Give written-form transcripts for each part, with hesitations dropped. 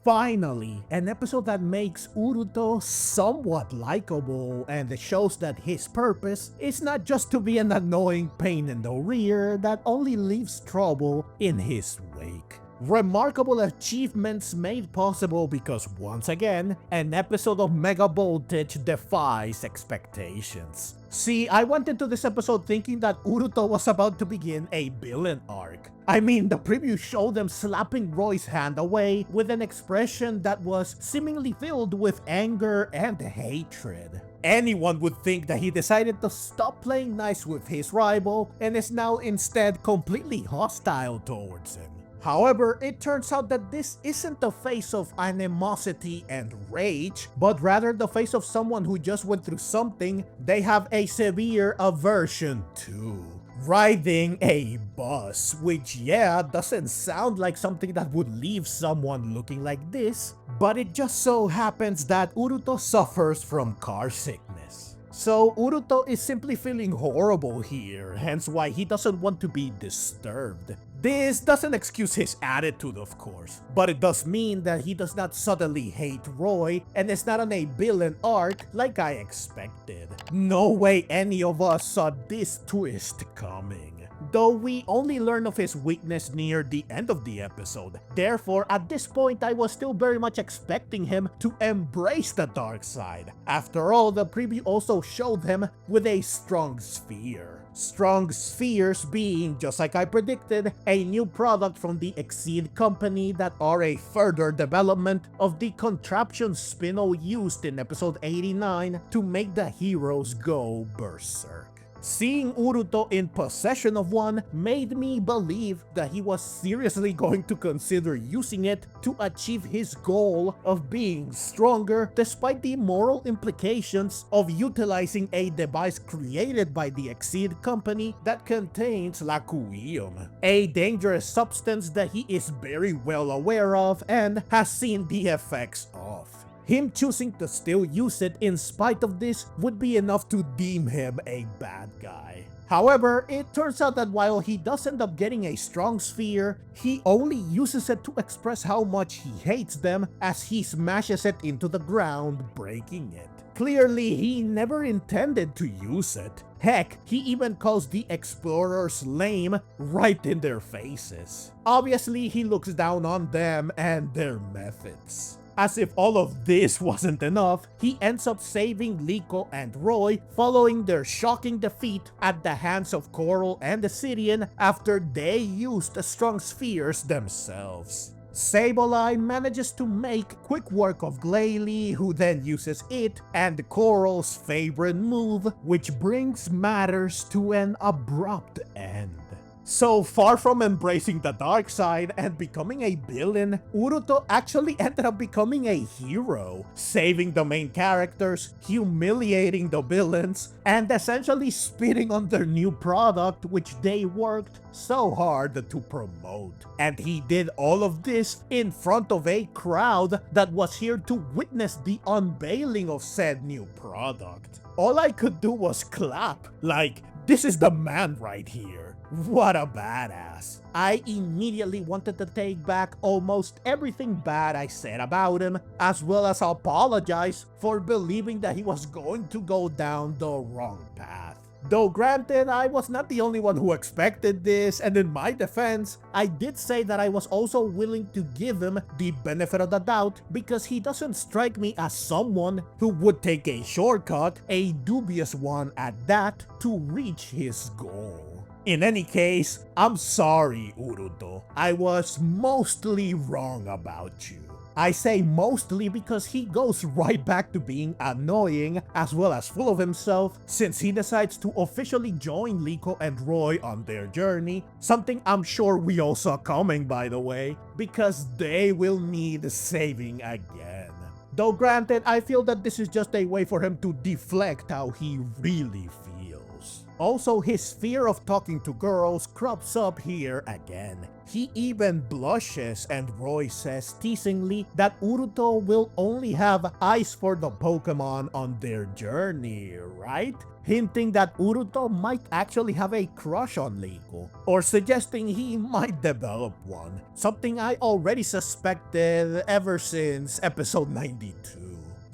Finally, an episode that makes Uruto somewhat likable and shows that his purpose is not just to be an annoying pain in the rear that only leaves trouble in his wake. Remarkable achievements made possible because once again, an episode of Mega Voltage defies expectations. See, I went into this episode thinking that Uruto was about to begin a villain arc. I mean, the preview showed them slapping Roy's hand away with an expression that was seemingly filled with anger and hatred. Anyone would think that he decided to stop playing nice with his rival and is now instead completely hostile towards him. However, it turns out that this isn't the face of animosity and rage, but rather the face of someone who just went through something they have a severe aversion to. Riding a bus, which doesn't sound like something that would leave someone looking like this, but it just so happens that Uruto suffers from car sickness. So Uruto is simply feeling horrible here, hence why he doesn't want to be disturbed. This doesn't excuse his attitude, of course, but it does mean that he does not suddenly hate Roy and is not on a villain arc like I expected. No way any of us saw this twist coming. Though we only learn of his weakness near the end of the episode. Therefore, at this point I was still very much expecting him to embrace the dark side. After all, the preview also showed him with a strong sphere. Strong spheres being, just like I predicted, a new product from the Exceed company that are a further development of the contraption Spino used in episode 89 to make the heroes go berserk. Seeing Uruto in possession of one made me believe that he was seriously going to consider using it to achieve his goal of being stronger despite the moral implications of utilizing a device created by the Exceed company that contains lacuium, a dangerous substance that he is very well aware of and has seen the effects of. Him choosing to still use it in spite of this would be enough to deem him a bad guy. However, it turns out that while he does end up getting a strong sphere, he only uses it to express how much he hates them as he smashes it into the ground, breaking it. Clearly, he never intended to use it. Heck, he even calls the explorers lame right in their faces. Obviously, he looks down on them and their methods. As if all of this wasn't enough, he ends up saving Liko and Roy following their shocking defeat at the hands of Coral and the Sidian after they used the strong spheres themselves. Sableye manages to make quick work of Glalie, who then uses it and Coral's favorite move, which brings matters to an abrupt end. So far from embracing the dark side and becoming a villain, Uruto actually ended up becoming a hero, saving the main characters, humiliating the villains, and essentially spitting on their new product which they worked so hard to promote. And he did all of this in front of a crowd that was here to witness the unveiling of said new product. All I could do was clap, like, this is the man right here. What a badass. I immediately wanted to take back almost everything bad I said about him, as well as apologize for believing that he was going to go down the wrong path. Though granted, I was not the only one who expected this, and in my defense, I did say that I was also willing to give him the benefit of the doubt because he doesn't strike me as someone who would take a shortcut, a dubious one at that, to reach his goal. In any case, I'm sorry, Uruto. I was mostly wrong about you. I say mostly because he goes right back to being annoying as well as full of himself since he decides to officially join Liko and Roy on their journey, something I'm sure we all saw coming by the way, because they will need saving again. Though granted, I feel that this is just a way for him to deflect how he really feels. skills. Also, his fear of talking to girls crops up here again. He even blushes, and Roy says teasingly that Uruto will only have eyes for the Pokemon on their journey, right? Hinting that Uruto might actually have a crush on Liko, or suggesting he might develop one, something I already suspected ever since episode 92.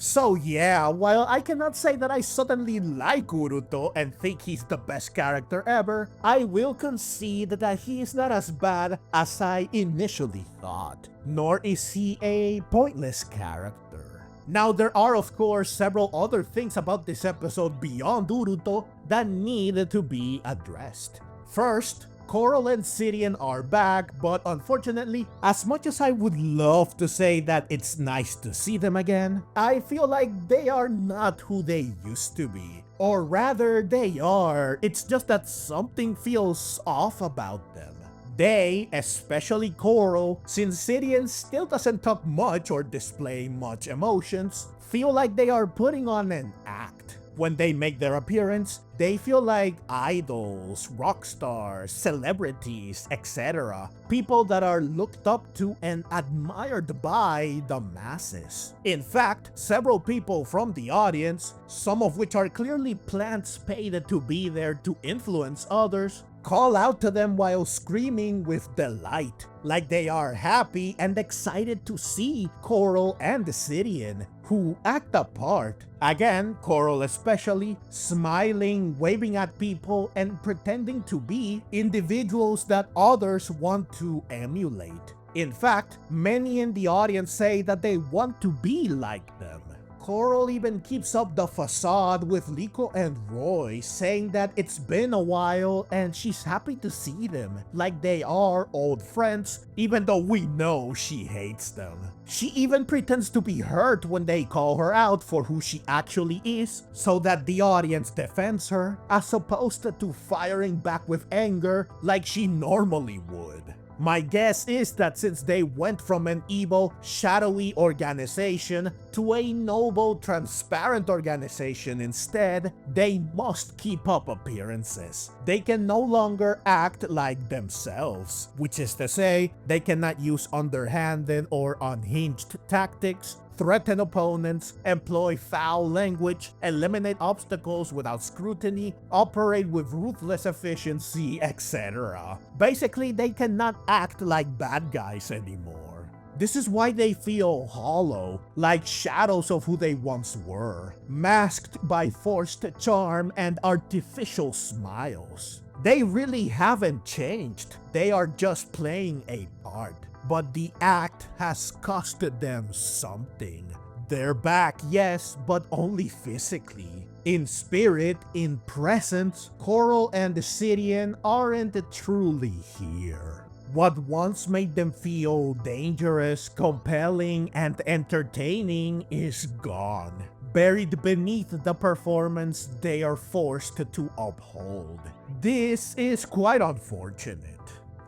So yeah, while I cannot say that I suddenly like Uruto and think he's the best character ever, I will concede that he is not as bad as I initially thought, nor is he a pointless character. Now, there are of course several other things about this episode beyond Uruto that need to be addressed. First, Coral and Sidian are back, but unfortunately, as much as I would love to say that it's nice to see them again, I feel like they are not who they used to be. Or rather, they are, it's just that something feels off about them. They, especially Coral, since Sidian still doesn't talk much or display much emotions, feel like they are putting on an act. When they make their appearance, they feel like idols, rock stars, celebrities, etc. People that are looked up to and admired by the masses. In fact, several people from the audience, some of which are clearly plants paid to be there to influence others, call out to them while screaming with delight, like they are happy and excited to see Coral and Sidian, who act a part. Again, Coral especially, smiling, waving at people, and pretending to be individuals that others want to emulate. In fact, many in the audience say that they want to be like them. Coral even keeps up the facade with Liko and Roy, saying that it's been a while and she's happy to see them, like they are old friends, even though we know she hates them. She even pretends to be hurt when they call her out for who she actually is, so that the audience defends her, as opposed to firing back with anger like she normally would. My guess is that since they went from an evil, shadowy organization to a noble, transparent organization instead, they must keep up appearances. They can no longer act like themselves, which is to say, they cannot use underhanded or unhinged tactics, threaten opponents, employ foul language, eliminate obstacles without scrutiny, operate with ruthless efficiency, etc. Basically, they cannot act like bad guys anymore. This is why they feel hollow, like shadows of who they once were, masked by forced charm and artificial smiles. They really haven't changed, they are just playing a part. But the act has costed them something. They're back, yes, but only physically. In spirit, in presence, Coral and Sidian aren't truly here. What once made them feel dangerous, compelling, and entertaining is gone. Buried beneath the performance they are forced to uphold. This is quite unfortunate.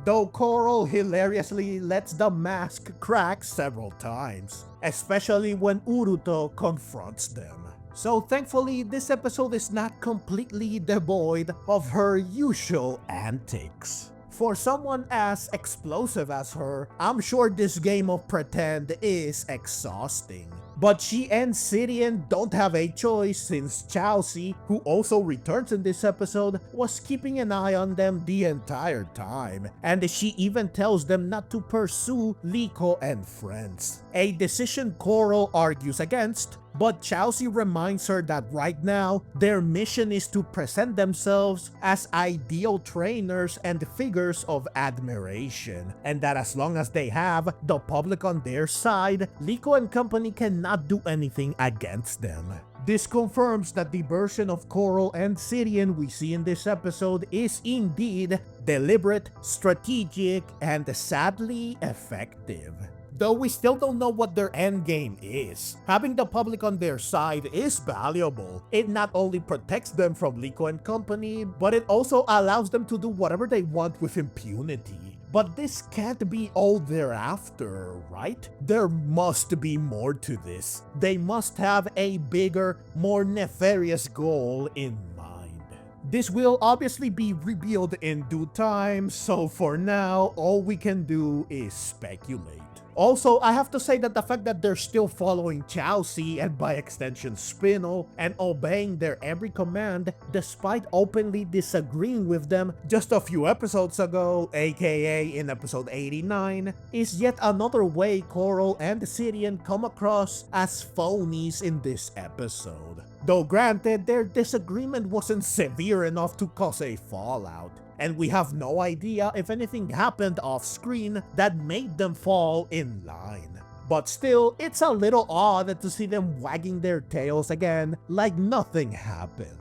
Though Coral hilariously lets the mask crack several times, especially when Uruto confronts them. So thankfully, this episode is not completely devoid of her usual antics. For someone as explosive as her, I'm sure this game of pretend is exhausting. But she and Sidian don't have a choice since Chelsea, who also returns in this episode, was keeping an eye on them the entire time, and she even tells them not to pursue Liko and friends. A decision Coral argues against, but Chelsea reminds her that right now, their mission is to present themselves as ideal trainers and figures of admiration, and that as long as they have the public on their side, Liko and company cannot do anything against them. This confirms that the version of Coral and Sidian we see in this episode is indeed deliberate, strategic, and sadly effective. Though we still don't know what their endgame is. Having the public on their side is valuable. It not only protects them from Liko and company, but it also allows them to do whatever they want with impunity. But this can't be all they're after, right? There must be more to this. They must have a bigger, more nefarious goal in mind. This will obviously be revealed in due time, so for now, all we can do is speculate. Also, I have to say that the fact that they're still following Chelsea and by extension Spinel and obeying their every command despite openly disagreeing with them just a few episodes ago, aka in episode 89, is yet another way Coral and Sidian come across as phonies in this episode. Though granted, their disagreement wasn't severe enough to cause a fallout, and we have no idea if anything happened off-screen that made them fall in line. But still, it's a little odd to see them wagging their tails again like nothing happened.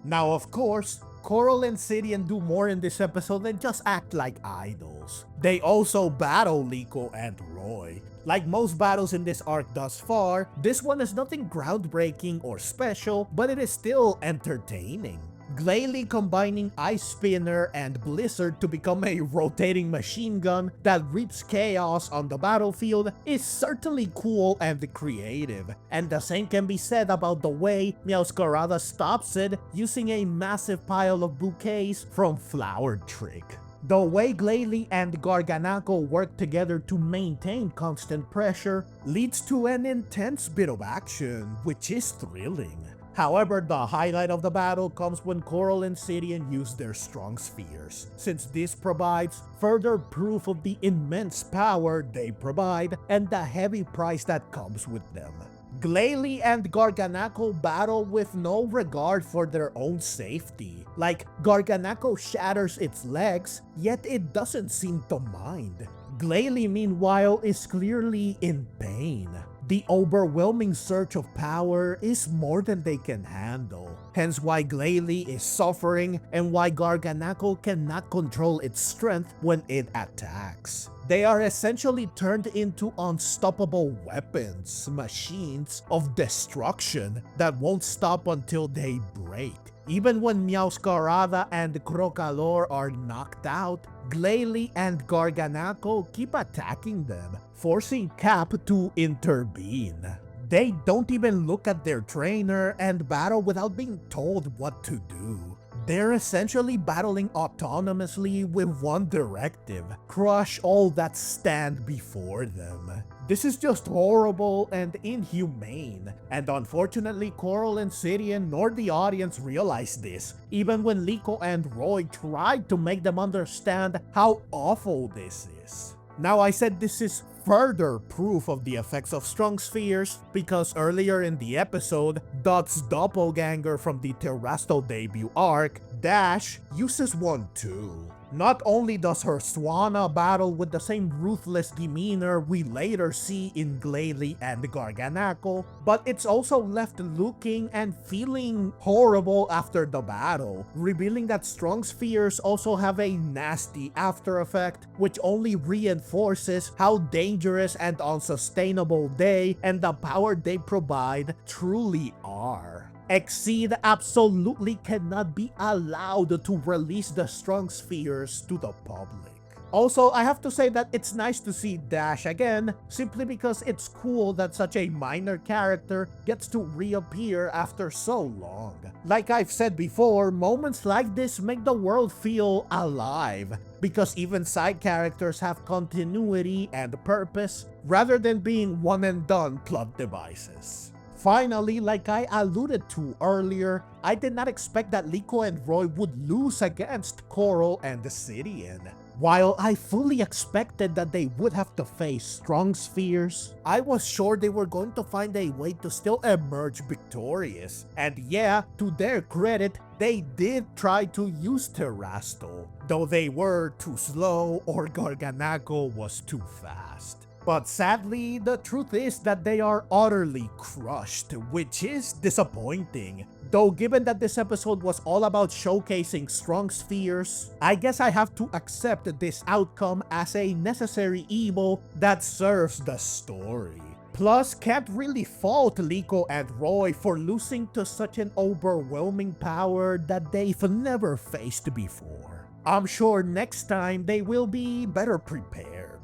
Now of course, Coral and Sidian do more in this episode than just act like idols. They also battle Liko and Roy. Like most battles in this arc thus far, this one is nothing groundbreaking or special, but it is still entertaining. Glalie combining Ice Spinner and Blizzard to become a rotating machine gun that reaps chaos on the battlefield is certainly cool and creative, and the same can be said about the way Meowscarada stops it using a massive pile of bouquets from Flower Trick. The way Glalie and Garganako work together to maintain constant pressure leads to an intense bit of action, which is thrilling. However, the highlight of the battle comes when Coral and Sidian use their strong spheres, since this provides further proof of the immense power they provide and the heavy price that comes with them. Glalie and Garganako battle with no regard for their own safety. Like, Garganako shatters its legs, yet it doesn't seem to mind. Glalie, meanwhile, is clearly in pain. The overwhelming surge of power is more than they can handle, hence why Glalie is suffering and why Garganako cannot control its strength when it attacks. They are essentially turned into unstoppable weapons, machines of destruction that won't stop until they break. Even when Meowscarada and Crocalor are knocked out, Glalie and Garganako keep attacking them, forcing Cap to intervene. They don't even look at their trainer and battle without being told what to do. They're essentially battling autonomously with one directive: crush all that stand before them. This is just horrible and inhumane, and unfortunately Coral and Sidian nor the audience realize this, even when Liko and Roy tried to make them understand how awful this is. Now, I said this is further proof of the effects of strong spheres because earlier in the episode, Dot's doppelganger from the Terrasto debut arc, Dash, uses one too. Not only does her Swanna battle with the same ruthless demeanor we later see in Glalie and Garganako, but it's also left looking and feeling horrible after the battle, revealing that strong spheres also have a nasty after effect, which only reinforces how dangerous and unsustainable they and the power they provide truly are. Exceed absolutely cannot be allowed to release the strong spheres to the public. Also, I have to say that it's nice to see Dash again, simply because it's cool that such a minor character gets to reappear after so long. Like I've said before, moments like this make the world feel alive, because even side characters have continuity and purpose, rather than being one-and-done plot devices. Finally, like I alluded to earlier, I did not expect that Liko and Roy would lose against Coral and Sidian. While I fully expected that they would have to face strong spheres, I was sure they were going to find a way to still emerge victorious. And yeah, to their credit, they did try to use Terrasto, though they were too slow or Garganako was too fast. But sadly, the truth is that they are utterly crushed, which is disappointing. Though given that this episode was all about showcasing strong spheres, I guess I have to accept this outcome as a necessary evil that serves the story. Plus, can't really fault Liko and Roy for losing to such an overwhelming power that they've never faced before. I'm sure next time they will be better prepared.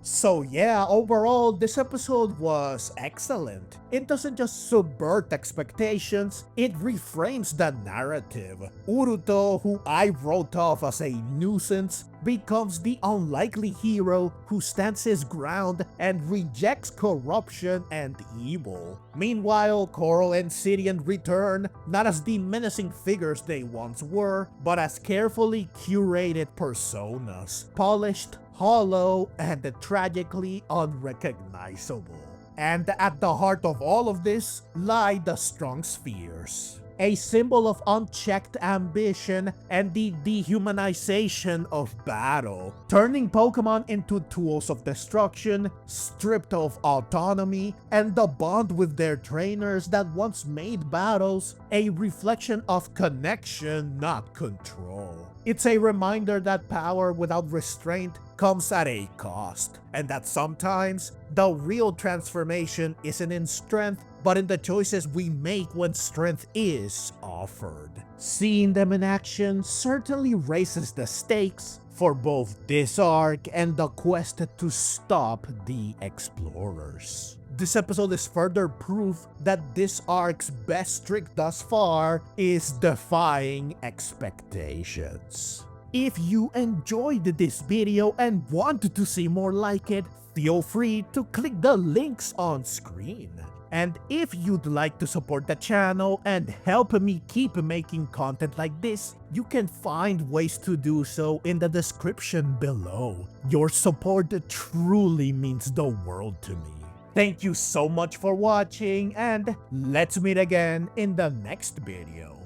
So yeah, overall, this episode was excellent. It doesn't just subvert expectations, it reframes the narrative. Uruto, who I wrote off as a nuisance, becomes the unlikely hero who stands his ground and rejects corruption and evil. Meanwhile, Coral and Sidian return, not as the menacing figures they once were, but as carefully curated personas, polished, hollow, and tragically unrecognizable. And at the heart of all of this lie the strong spheres, a symbol of unchecked ambition and the dehumanization of battle, turning Pokemon into tools of destruction, stripped of autonomy, and the bond with their trainers that once made battles a reflection of connection, not control. It's a reminder that power without restraint comes at a cost, and that sometimes the real transformation isn't in strength, but in the choices we make when strength is offered. Seeing them in action certainly raises the stakes for both this arc and the quest to stop the explorers. This episode is further proof that this arc's best trick thus far is defying expectations. If you enjoyed this video and want to see more like it, feel free to click the links on screen. And if you'd like to support the channel and help me keep making content like this, you can find ways to do so in the description below. Your support truly means the world to me. Thank you so much for watching, and let's meet again in the next video.